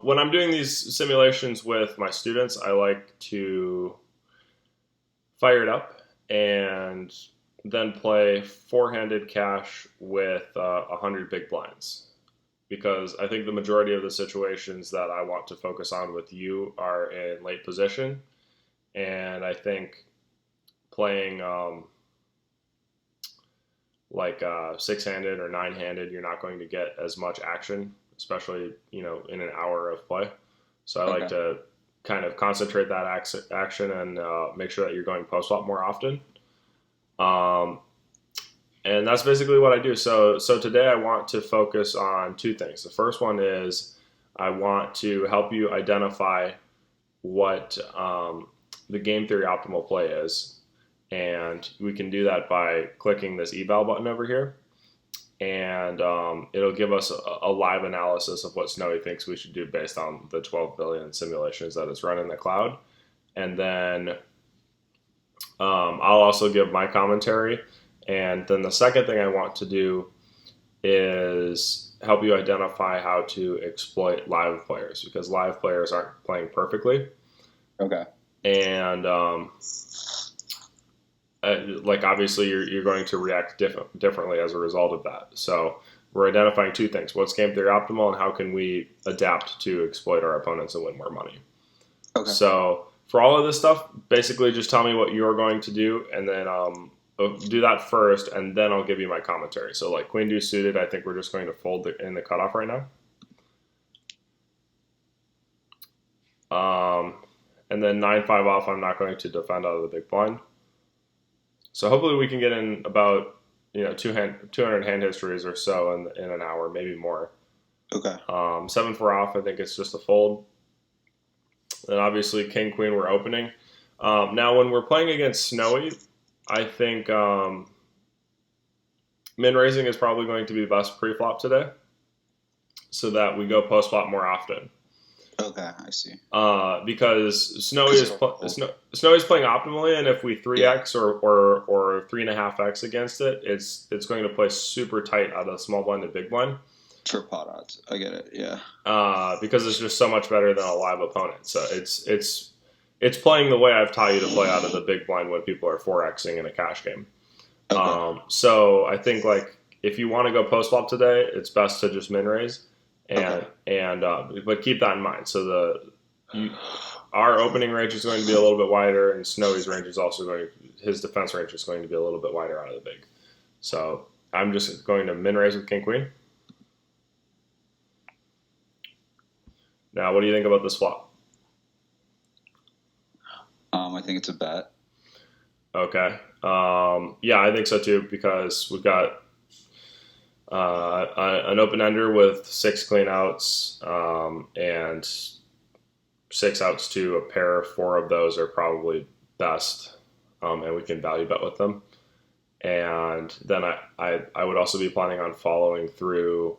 when I'm doing these simulations with my students, I like to fire it up and then play four-handed cash with 100 big blinds because I think the majority of the situations that I want to focus on with you are in late position, and I think playing six-handed or nine-handed, you're not going to get as much action, especially in an hour of play. So I like Okay. to kind of concentrate that action and make sure that you're going post flop more often. Um, and that's basically what I do. So today I want to focus on two things. The first one is I want to help you identify what the game theory optimal play is, and we can do that by clicking this eval button over here, and it'll give us a live analysis of what Snowy thinks we should do based on the 12 billion simulations that it's run in the cloud. And then I'll also give my commentary. And then the second thing I want to do is help you identify how to exploit live players because live players aren't playing perfectly. Okay. And like obviously you're going to react differently as a result of that. So we're identifying two things: what's game theory optimal, and how can we adapt to exploit our opponents and win more money. Okay. So for all of this stuff, basically just tell me what you're going to do, and then do that first, and then I'll give you my commentary. So like queen deuce suited, I think we're just going to fold in the cutoff right now. Um, and then 9-5 off, I'm not going to defend out of the big blind. So hopefully we can get in about 200 hand histories or so in an hour, maybe more. Okay. 7-4 off, I think it's just a fold. And obviously king queen we're opening. Now when we're playing against Snowy, I think min raising is probably going to be best pre-flop today, so that we go post flop more often. Okay. I see. Because Snowy Because is it'll fold. Snowy's playing optimally, and if we 3x or 3.5x against it, it's going to play super tight out of small blind to big blind. For pot odds. I get it. Yeah. Because it's just so much better than a live opponent. So it's playing the way I've taught you to play out of the big blind when people are 4xing in a cash game. Okay. So I think like if you want to go post flop today, it's best to just min raise, Okay. and but keep that in mind. So our opening range is going to be a little bit wider, and Snowy's range is also his defense range is going to be a little bit wider out of the big. So I'm just going to min raise with king queen. Now, what do you think about this flop? I think it's a bet. Okay. Yeah, I think so too because we've got an open ender with 6 clean outs and 6 outs to a pair. 4 of those are probably best, and we can value bet with them. And then I would also be planning on following through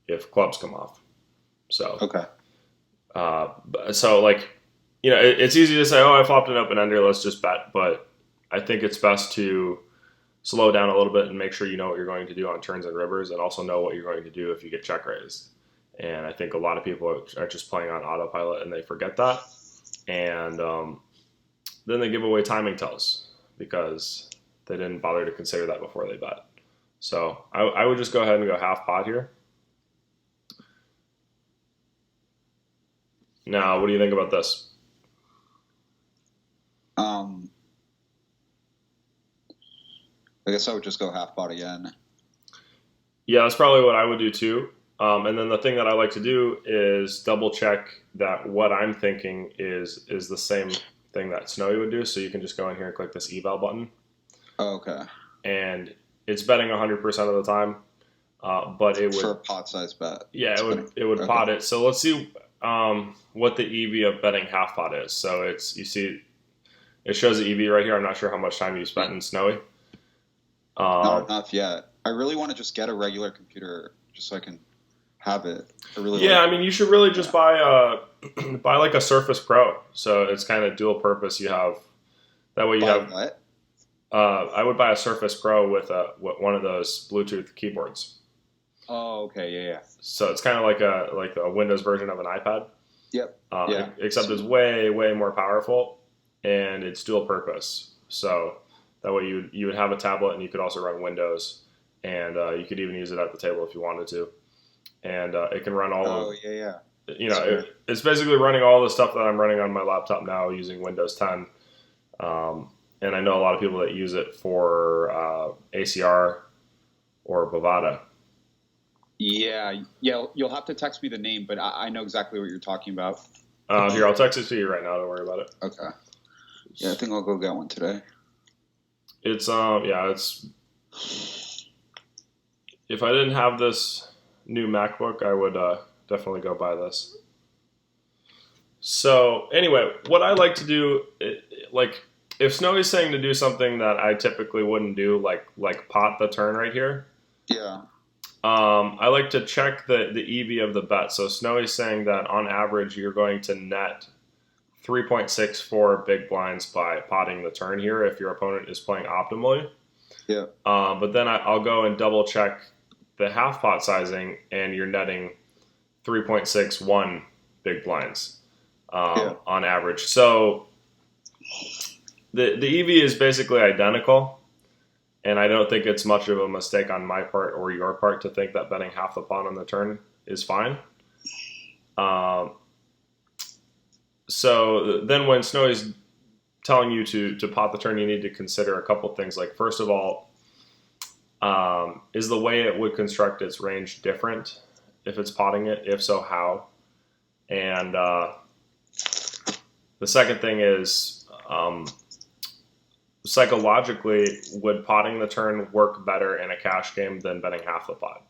if clubs come off. So Okay. so like it's easy to say, oh, I flopped an open ender, let's just bet. But I think it's best to slow down a little bit and make sure you know what you're going to do on turns and rivers, and also know what you're going to do if you get check raised. And I think a lot of people are just playing on autopilot and they forget that, and then they give away timing tells because they didn't bother to consider that before they bet. So I would just go ahead and go half pot here. Now, what do you think about this? Um, I guess I would just go half pot again. Yeah, that's probably what I would do too. And then the thing that I like to do is double check that what I'm thinking is the same thing that Snowy would do. So you can just go in here and click this eval button, Okay. and it's betting 100% of the time. But it For a would, pot size bet. yeah, It's gonna. it would Okay. pot it. So let's see what the EV of betting half pot is. So it's you see it shows the EV right here. I'm not sure how much time you spent in Snowy. Not Um, enough yet. I really want to just get a regular computer just so I can have it. I really Yeah, like. I mean, you should really just Yeah. buy buy like a Surface Pro. So it's kind of dual purpose. You have that way. You Buy have. what? I would buy a Surface Pro with one of those Bluetooth keyboards. Oh, okay. Yeah. Yeah. So it's kind of like a Windows version of an iPad. Yep. Yeah. Except it's way, way more powerful, and it's dual purpose. So that way you would have a tablet, and you could also run Windows, and you could even use it at the table if you wanted to. And it can run all Oh of, yeah. it's basically running all the stuff that I'm running on my laptop now using Windows 10. And I know a lot of people that use it for ACR or Bovada. Yeah. You'll have to text me the name, but I know exactly what you're talking about. Here, I'll text it to you right now. Don't worry about it. Okay. Yeah, I think I'll go get one today. It's it's. If I didn't have this new MacBook, I would definitely go buy this. So anyway, what I like to do, like if Snowie's saying to do something that I typically wouldn't do, like pot the turn right here. Yeah. I like to check the EV of the bet. So Snowie's saying that on average you're going to net 3.64 big blinds by potting the turn here if your opponent is playing optimally. Yeah. But then I'll go and double check the half pot sizing, and you're netting 3.61 big blinds on average. So the EV is basically identical. And I don't think it's much of a mistake on my part or your part to think that betting half the pot on the turn is fine. So then when Snowie's telling you to pot the turn, you need to consider a couple things. Like, first of all, is the way it would construct its range different if it's potting it? If so, how? And the second thing is, psychologically, would potting the turn work better in a cash game than betting half the pot?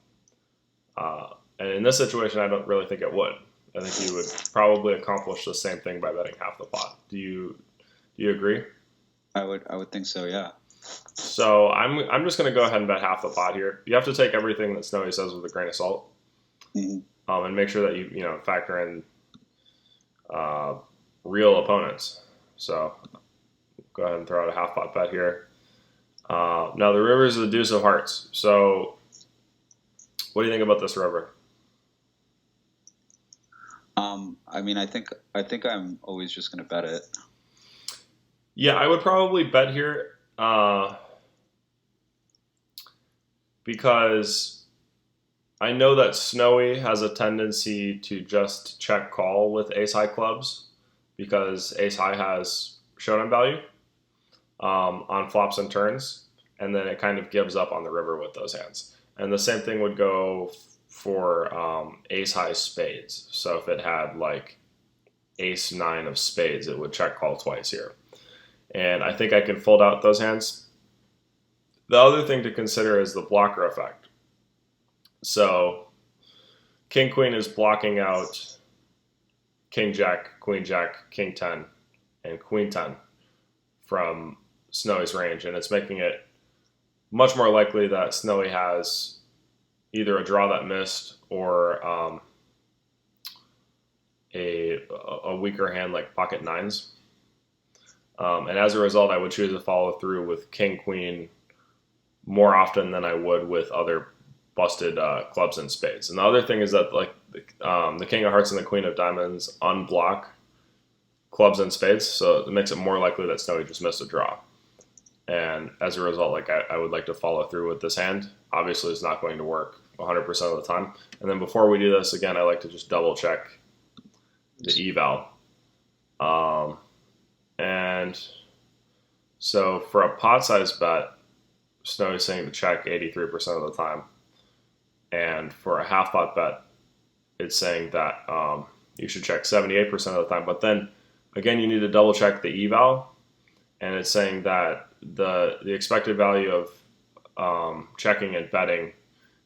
And in this situation, I don't really think it would. I think you would probably accomplish the same thing by betting half the pot. Do you agree? I would think so. Yeah. So I'm just going to go ahead and bet half the pot here. You have to take everything that Snowie says with a grain of salt, and make sure that you factor in real opponents. So go ahead and throw out a half pot bet here. Now the river is the deuce of hearts. So what do you think about this river? I mean, I think I'm always just going to bet it. Yeah, I would probably bet here because I know that Snowie has a tendency to just check call with ace high clubs because ace high has showdown value on flops and turns, and then it kind of gives up on the river with those hands. And the same thing would go for ace high spades. So if it had like ace nine of spades, it would check call twice here. And I think I can fold out those hands. The other thing to consider is the blocker effect. So king queen is blocking out king jack, queen jack, king 10, and queen 10 from Snowie's range, and it's making it much more likely that Snowie has either a draw that missed or a weaker hand like pocket nines. And as a result, I would choose to follow through with king queen more often than I would with other busted clubs and spades. And the other thing is that the king of hearts and the queen of diamonds unblock clubs and spades, so it makes it more likely that Snowie just missed a draw. And as a result, I would like to follow through with this hand. Obviously, it's not going to work 100% of the time. And then before we do this, again, I like to just double check the eval. And so for a pot size bet, Snowie's saying to check 83% of the time. And for a half pot bet, it's saying that you should check 78% of the time. But then, again, you need to double check the eval. And it's saying that the expected value of checking and betting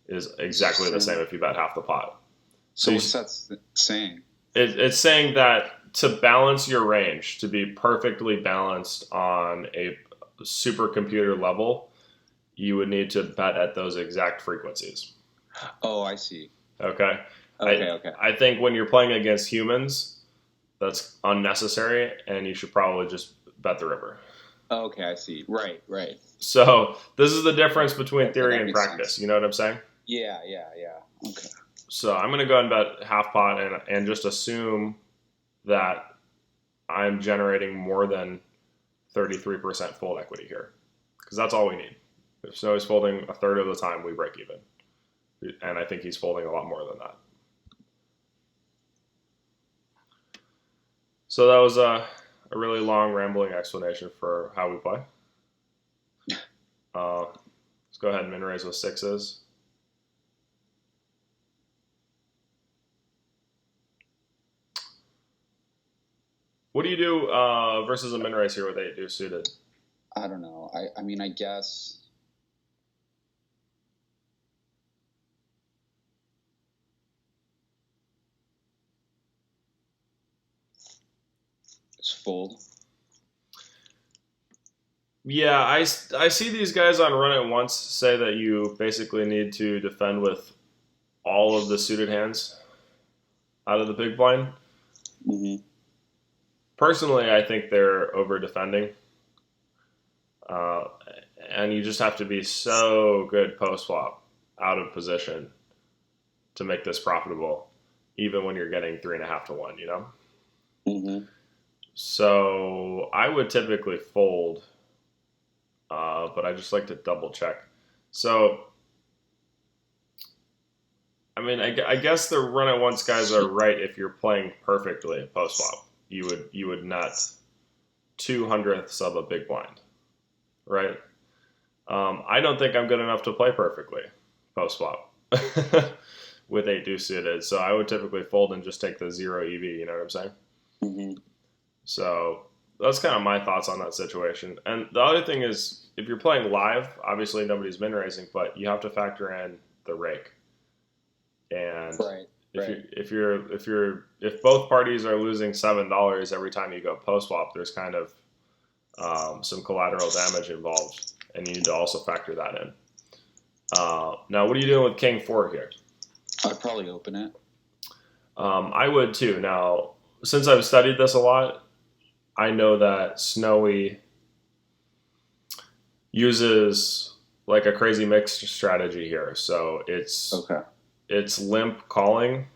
is exactly the same if you bet half the pot. So what's that saying? It's saying that to balance your range, to be perfectly balanced on a supercomputer level, you would need to bet at those exact frequencies. Oh, I see. Okay. Okay. I think when you're playing against humans, that's unnecessary, and you should probably just bet the river. Okay, I see. Right. So this is the difference between theory that and makes practice. sense. You know what I'm saying? Yeah. Okay. So I'm going to go ahead and bet half pot and just assume that I'm generating more than 33% fold equity here, because that's all we need. If Snow's folding a third of the time, we break even, and I think he's folding a lot more than that. So that was a really long, rambling explanation for how we play. Let's go ahead and min raise with sixes. What do you do versus a min raise here with 8 deuce suited? I don't know. I mean, I guess it's fold. Yeah, I see these guys on Run It Once say that you basically need to defend with all of the suited hands out of the big blind. Mm-hmm. Personally, I think they're over defending. And you just have to be so good post flop out of position to make this profitable, even when you're getting 3.5 to 1, you know? Mm-hmm. So I would typically fold, but I just like to double check. So, I mean, I guess the Run It Once guys are right. If you're playing perfectly post flop, you would net 2/100ths of a big blind, right? I don't think I'm good enough to play perfectly post flop with 8 deuce suited. So I would typically fold and just take the 0 EV. You know what I'm saying? Mm-hmm. So that's kind of my thoughts on that situation. And the other thing is, if you're playing live, obviously nobody's min raising, but you have to factor in the rake. And if both parties are losing $7 every time you go post flop, there's kind of some collateral damage involved, and you need to also factor that in. Now, what are you doing with King 4 here? I'd probably open it. I would too. Now, since I've studied this a lot, I know that Snowie uses like a crazy mixed strategy here. So it's limp calling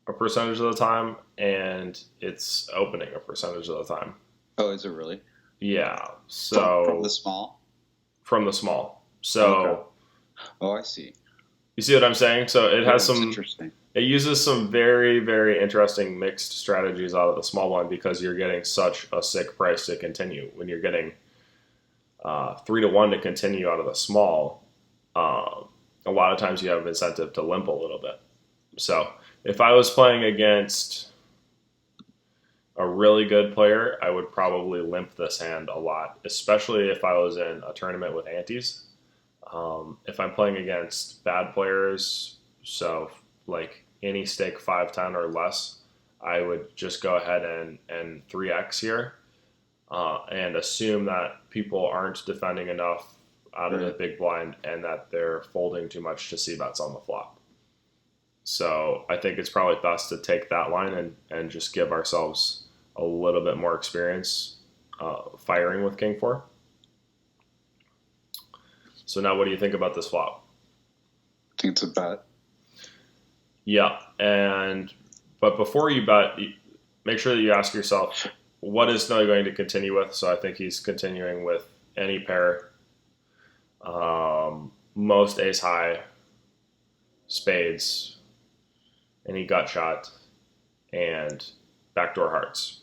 a percentage of the time, and it's opening a percentage of the time. Oh, is it really? Yeah. So from the small. From the small. So. Okay. Oh, I see. You see what I'm saying? So it has some. Interesting. It uses some very, very interesting mixed strategies out of the small one, because you're getting such a sick price to continue. When you're getting 3 to 1 to continue out of the small, a lot of times you have incentive to limp a little bit. So if I was playing against a really good player, I would probably limp this hand a lot, especially if I was in a tournament with antes. If I'm playing against bad players, so like any stake 5-10 or less, I would just go ahead and 3x here, and assume that people aren't defending enough out of the big blind and that they're folding too much to see bets on the flop. So I think it's probably best to take that line and just give ourselves a little bit more experience firing with King 4. So now what do you think about this flop? I think it's a bet. Yeah, but before you bet, make sure that you ask yourself, what is Snowy going to continue with? So I think he's continuing with any pair, most ace high, spades, any gut shot, and backdoor hearts.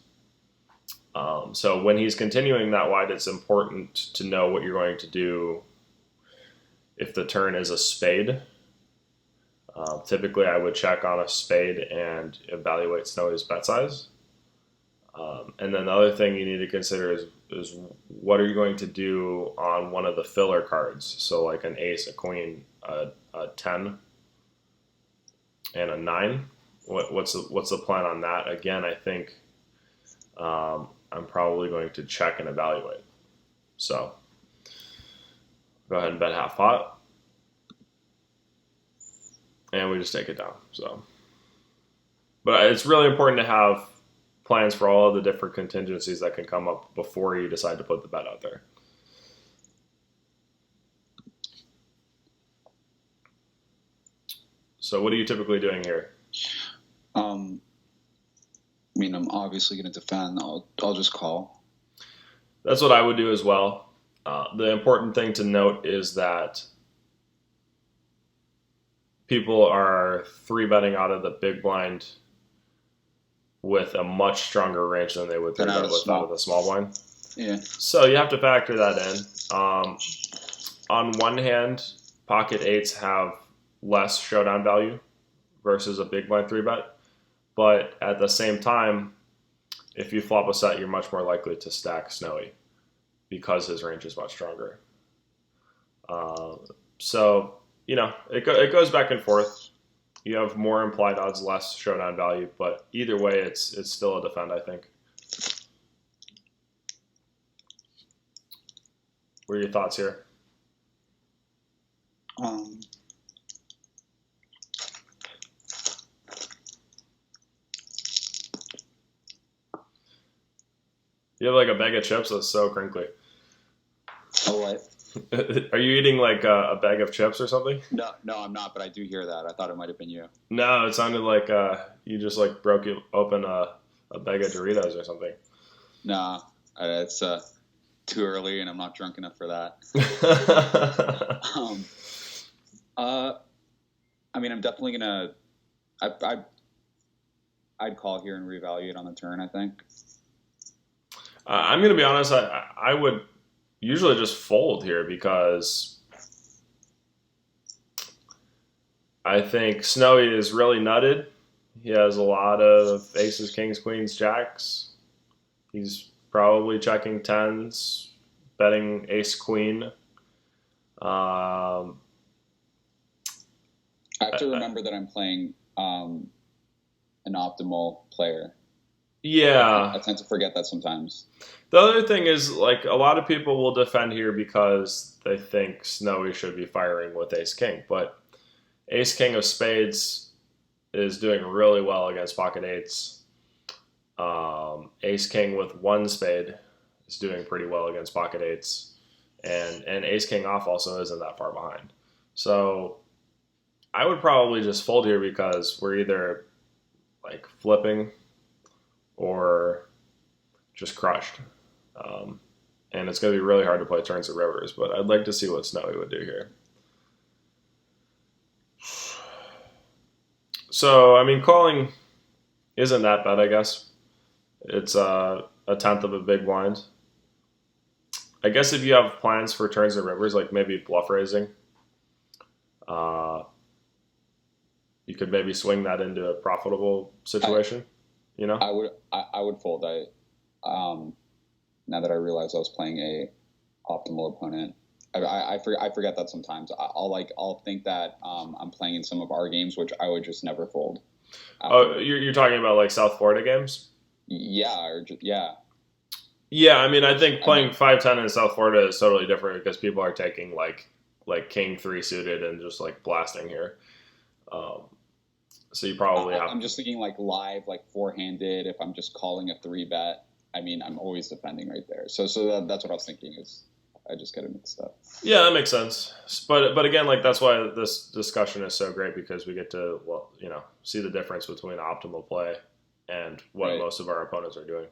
So when he's continuing that wide, it's important to know what you're going to do if the turn is a spade. Typically, I would check on a spade and evaluate Snowy's bet size. And then the other thing you need to consider is what are you going to do on one of the filler cards? So like an ace, a queen, a 10, and a 9. What's the plan on that? Again, I think I'm probably going to check and evaluate. So go ahead and bet half pot. And we just take it down. So, but it's really important to have plans for all of the different contingencies that can come up before you decide to put the bet out there. So what are you typically doing here? I mean, I'm obviously going to defend. I'll just call. That's what I would do as well. The important thing to note is that people are three betting out of the big blind with a much stronger range than they would three bet with out of the small blind. Yeah. So you have to factor that in. On one hand, pocket eights have less showdown value versus a big blind three bet, but at the same time, if you flop a set, you're much more likely to stack Snowy because his range is much stronger. So it goes back and forth. You have more implied odds, less showdown value, but either way, it's still a defend, I think. What are your thoughts here? You have like a bag of chips that's so crinkly. Oh, what? Are you eating like a bag of chips or something? No, I'm not, but I do hear that. I thought it might have been you. No, it sounded like you just like broke open a bag of Doritos or something. Nah, it's too early and I'm not drunk enough for that. I mean, I'm definitely gonna. I'd call here and reevaluate on the turn, I think. I'm gonna be honest. I would usually just fold here because I think Snowy is really nutted. He has a lot of aces, kings, queens, jacks. He's probably checking tens, betting ace, queen. I have to remember that I'm playing an optimal player. Yeah. I tend to forget that sometimes. The other thing is, like, a lot of people will defend here because they think Snowy should be firing with ace-king, but ace-king of spades is doing really well against pocket eights. Ace-king with one spade is doing pretty well against pocket eights, and ace-king off also isn't that far behind. So I would probably just fold here because we're either, like, flipping or just crushed. And it's going to be really hard to play turns at rivers, but I'd like to see what Snowy would do here. So, I mean, calling isn't that bad, I guess. It's a tenth of a big blind. I guess if you have plans for turns at rivers, like maybe bluff raising, you could maybe swing that into a profitable situation. I would fold. Now that I realize I was playing a optimal opponent, I forget that sometimes. I'll think that I'm playing in some of our games, which I would just never fold. Oh, you're talking about like South Florida games? Yeah, yeah. Yeah, I mean, I think playing 5-10 in South Florida is totally different because people are taking like king 3 suited and just like blasting here. So you probably have. I'm just thinking like live, like four-handed. If I'm just calling a 3-bet, I mean, I'm always defending right there. So that's what I was thinking. Is I just get it mixed up. Yeah, that makes sense. But again, like that's why this discussion is so great because we get to see the difference between optimal play and what most of our opponents are doing.